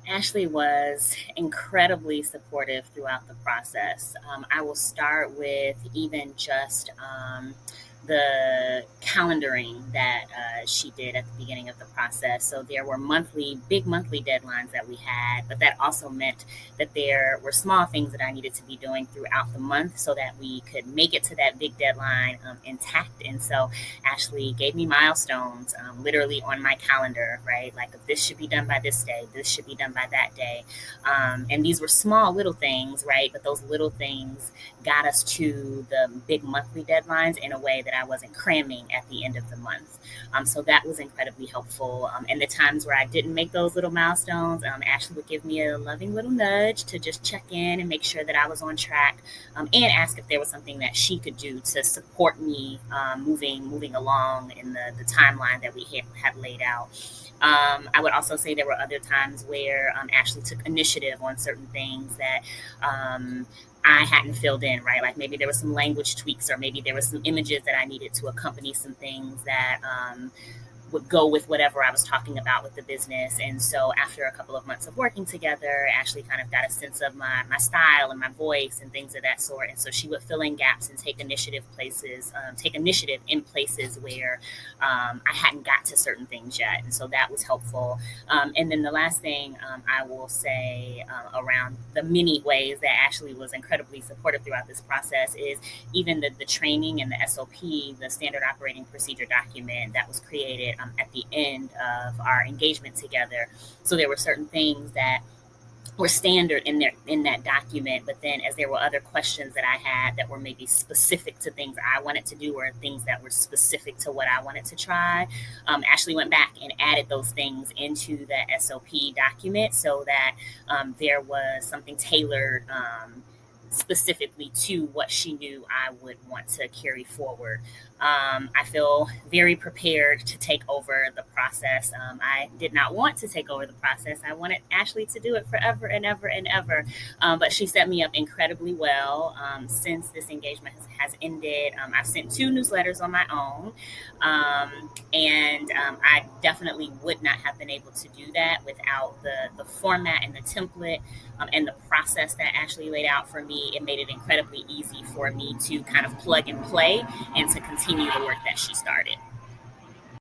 Ashley was incredibly supportive throughout the process. I will start with even just the calendaring that she did at the beginning of the process. So there were big monthly deadlines that we had, but that also meant that there were small things that I needed to be doing throughout the month so that we could make it to that big deadline intact. And so Ashley gave me milestones literally on my calendar, right? Like, if this should be done by this day, this should be done by that day. And these were small little things, right? But those little things got us to the big monthly deadlines in a way that I wasn't cramming at the end of the month. So that was incredibly helpful. And the times where I didn't make those little milestones, Ashley would give me a loving little nudge to just check in and make sure that I was on track, and ask if there was something that she could do to support me moving along in the timeline that we had laid out. I would also say there were other times where Ashley took initiative on certain things that I hadn't filled in, right? Like, maybe there were some language tweaks, or maybe there were some images that I needed to accompany some things that would go with whatever I was talking about with the business. And so after a couple of months of working together, Ashley kind of got a sense of my style and my voice and things of that sort. And so she would fill in gaps and take initiative in places where I hadn't got to certain things yet. And so that was helpful. And then the last thing I will say around the many ways that Ashley was incredibly supportive throughout this process is even the training and the SOP, the standard operating procedure document that was created at the end of our engagement together. So there were certain things that were standard in that document, but then as there were other questions that I had that were maybe specific to things I wanted to do or things that were specific to what I wanted to try, Ashley went back and added those things into the SOP document so that there was something tailored specifically to what she knew I would want to carry forward. I feel very prepared to take over the process. I did not want to take over the process. I wanted Ashley to do it forever and ever and ever. But she set me up incredibly well. Since this engagement has ended, I've sent 2 newsletters on my own. And I definitely would not have been able to do that without the format and the template and the process that Ashley laid out for me. It made it incredibly easy for me to kind of plug and play and to continue the work that she started.